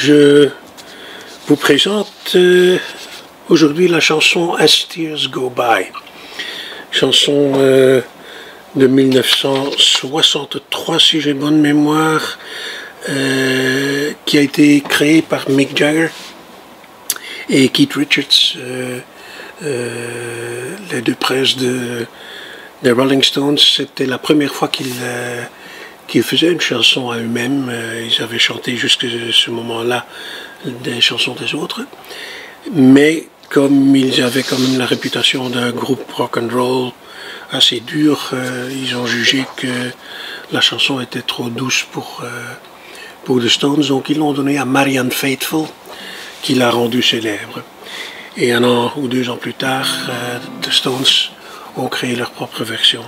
Je vous présente aujourd'hui la chanson As Tears Go By, chanson de 1963 si j'ai bonne mémoire, qui a été créée par Mick Jagger et Keith Richards, les deux princes des Rolling Stones. C'était la première fois qu'ils faisaient une chanson à eux-mêmes. Ils avaient chanté jusqu'à ce moment-là des chansons des autres, mais comme ils avaient quand même la réputation d'un groupe rock and roll assez dur, ils ont jugé que la chanson était trop douce pour les Stones, donc ils l'ont donnée à Marianne Faithfull, qui l'a rendue célèbre. Et un an ou 2 ans plus tard, The Stones ont créé leur propre version.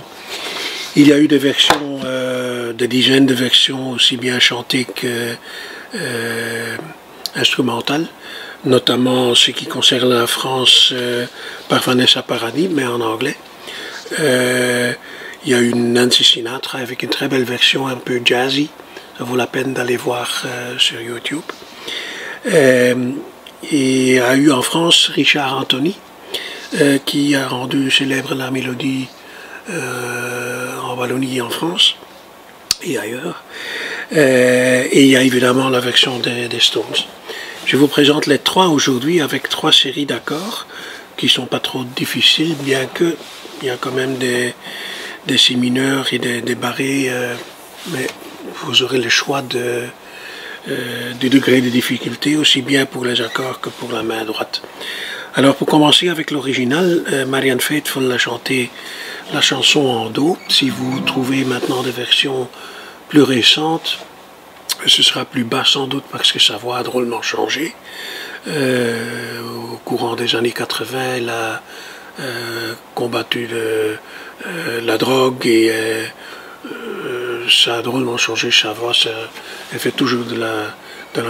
Il y a eu des versions, des dizaines de versions, aussi bien chantées que instrumentales, notamment ce qui concerne la France par Vanessa Paradis, mais en anglais. Il y a eu Nancy Sinatra avec une très belle version un peu jazzy. Ça vaut la peine d'aller voir sur YouTube. Et il y a eu en France Richard Anthony, qui a rendu célèbre la mélodie en Wallonie et en France et ailleurs. Et il y a évidemment la version des Stones. Je vous présente les 3 aujourd'hui avec 3 séries d'accords qui ne sont pas trop difficiles, bien que il y a quand même des si mineurs et des barrés, mais vous aurez le choix du degré de difficulté, aussi bien pour les accords que pour la main droite. Alors pour commencer avec l'original, Marianne Faithfull a chanté la chanson en Do. Si vous trouvez maintenant des versions plus récentes, ce sera plus bas sans doute parce que sa voix a drôlement changé. Au courant des années 80, elle a combattu la drogue et ça a drôlement changé sa voix. Elle fait toujours de la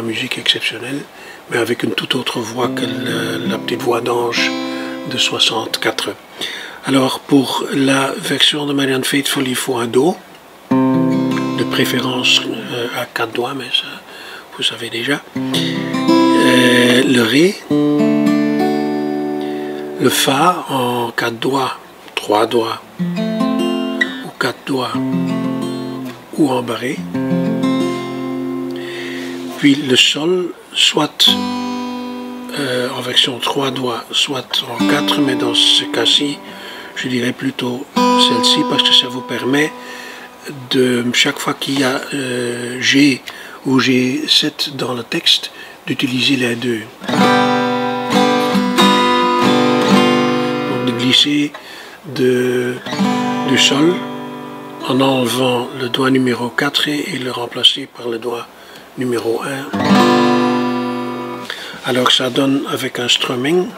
musique exceptionnelle, mais avec une toute autre voix que la petite voix d'ange de 64. Alors pour la version de Marianne Faithfull, il faut un Do, de préférence à 4 doigts, mais ça vous savez déjà. Le Ré, le Fa en 4 doigts, 3 doigts, ou 4 doigts, ou en barré. Puis le Sol, soit en version 3 doigts, soit en 4, mais dans ce cas-ci, je dirais plutôt celle-ci parce que ça vous permet de, chaque fois qu'il y a G ou G7 dans le texte, d'utiliser les deux. Donc de glisser du Sol en enlevant le doigt numéro 4 et le remplacer par le doigt numéro 1. Alors ça donne avec un strumming.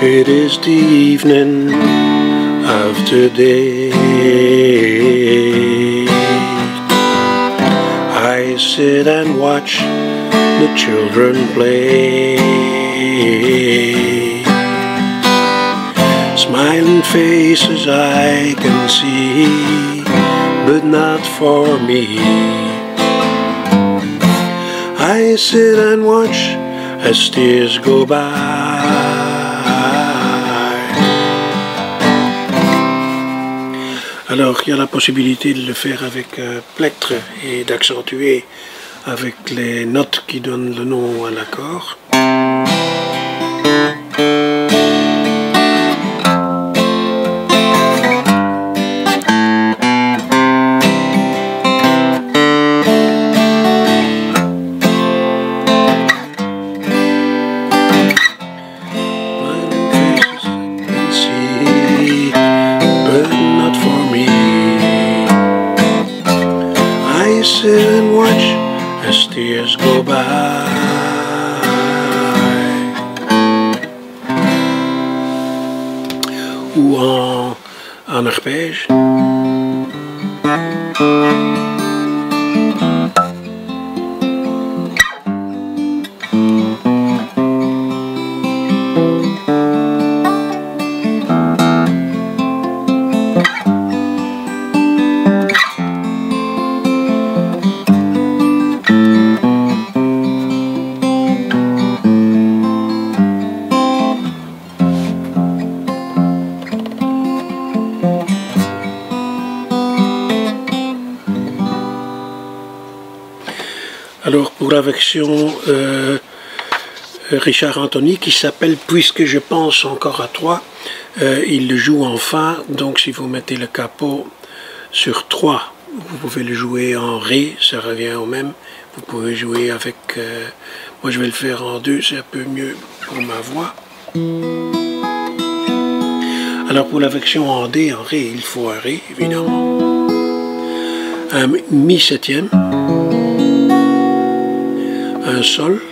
It is the evening of today. I sit and watch the children play. Smiling faces I can see, but not for me. I sit and watch as tears go by. Alors il y a la possibilité de le faire avec plectre et d'accentuer avec les notes qui donnent le nom à l'accord. Sit and watch as tears go by. Ou en arpège. pour la version Richard Anthony qui s'appelle Puisque je pense encore à toi. Il le joue en fa, donc si vous mettez le capot sur 3, vous pouvez le jouer en ré, ça revient au même. Vous pouvez jouer avec, moi je vais le faire en 2, c'est un peu mieux pour ma voix. Alors pour la version en D, en ré, il faut un ré évidemment, un mi septième, un sol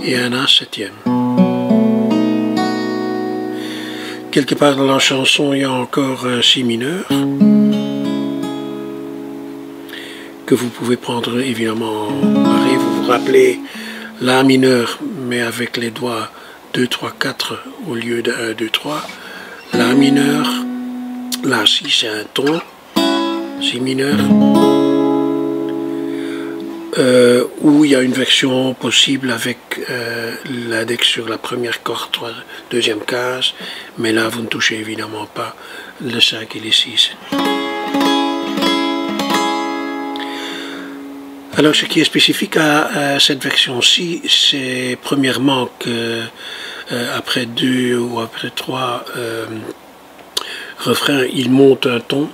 et un A septième. Quelque part dans la chanson, il y a encore un si mineur que vous pouvez prendre évidemment en ré. Vous vous rappelez La mineur, mais avec les doigts 2, 3, 4 au lieu de 1, 2, 3. La mineur, là si c'est un ton, si mineur. Où il y a une version possible avec l'index sur la première corde, deuxième case, mais là vous ne touchez évidemment pas le 5 et les 6. Alors ce qui est spécifique à cette version-ci, c'est premièrement que après 2 ou après 3 refrains, il monte un ton.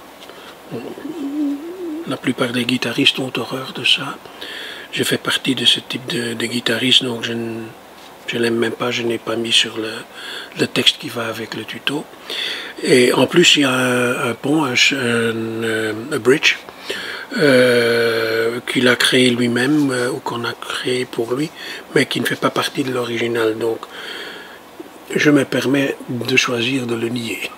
La plupart des guitaristes ont horreur de ça. Je fais partie de ce type de guitariste, donc je ne l'aime même pas, je n'ai pas mis sur le texte qui va avec le tuto. Et en plus, il y a un pont, un bridge, qu'il a créé lui-même, ou qu'on a créé pour lui, mais qui ne fait pas partie de l'original. Donc, je me permets de choisir de le nier.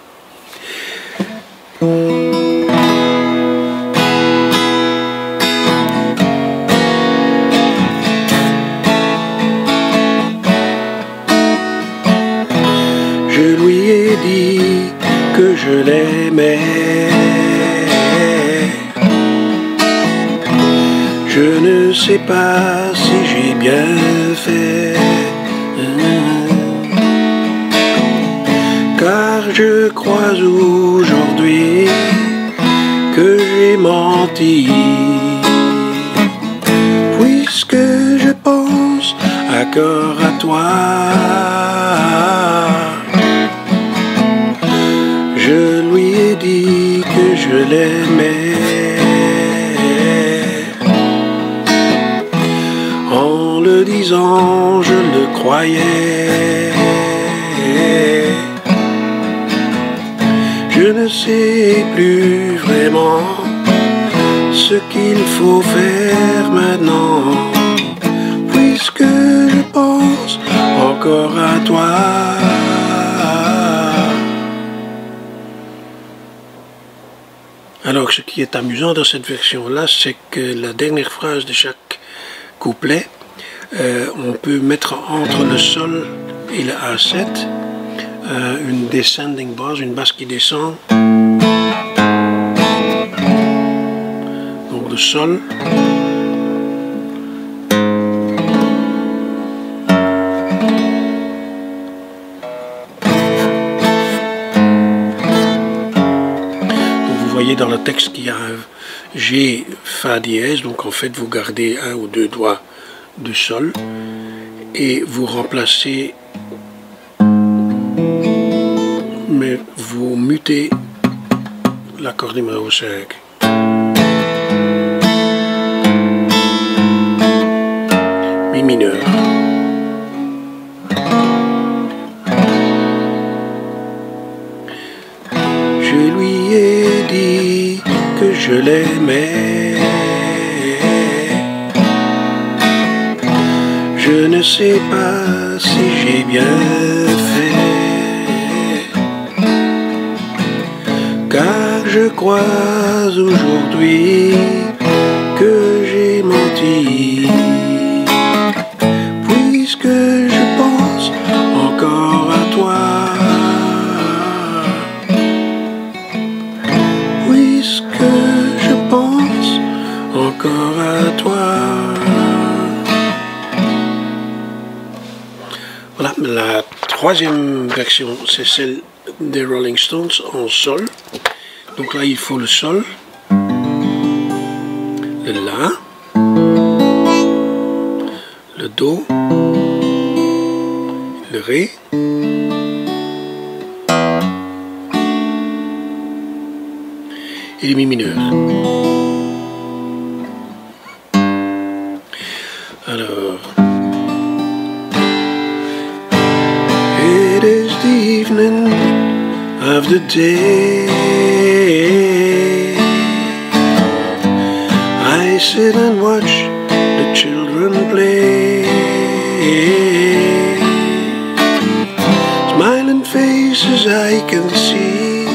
Je lui ai dit que je l'aimais. Je ne sais pas si j'ai bien fait, car je crois aujourd'hui que j'ai menti, puisque je pense encore à toi. Je lui ai dit que je l'aimais. En le disant, je le croyais. Je ne sais plus vraiment ce qu'il faut faire maintenant, puisque je pense encore à toi. Alors ce qui est amusant dans cette version-là, c'est que la dernière phrase de chaque couplet, on peut mettre entre le sol et le A7 une descending bass, une basse qui descend. Donc le sol. Vous voyez dans le texte qu'il y a un G, Fa dièse, donc en fait vous gardez un ou deux doigts de sol et vous remplacez, mais vous mutez l'accord numéro 5. Mi mineur. Je lui ai dit que je l'aimais. Je ne sais pas si j'ai bien fait, car je crois aujourd'hui que j'ai menti, puisque je pense encore à toi. Puisque je pense encore à toi. Voilà, la troisième version, c'est celle des Rolling Stones en sol. Donc là, il faut le sol, le le La, le Do, le Ré, et les Mi mineurs. Alors, it is the evening of the day. I sit and watch the children play. Smiling faces I can see,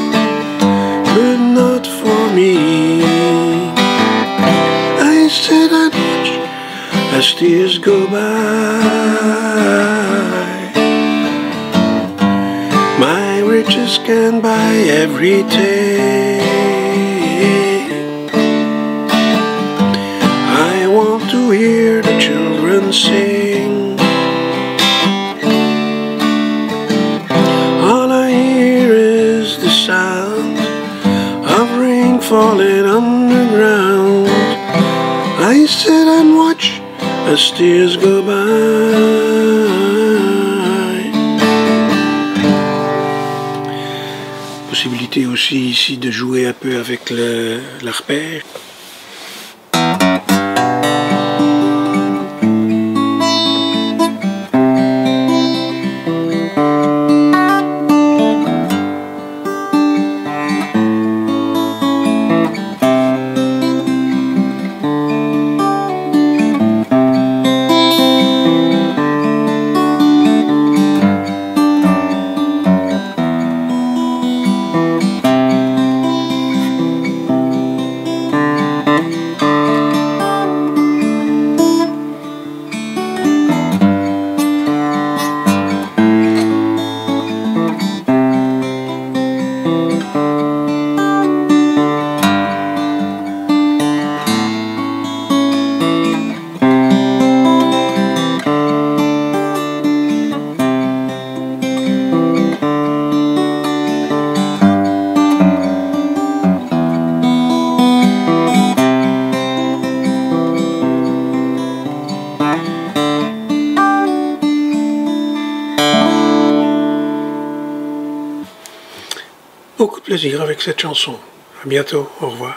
but not for me. I sit and watch as tears go by. My riches can buy everything. I want to hear the children sing. All I hear is the sound of rain falling on the ground. I sit and watch as tears go by. Possibilité aussi ici de jouer un peu avec l'arpège. Beaucoup de plaisir avec cette chanson. À bientôt, au revoir.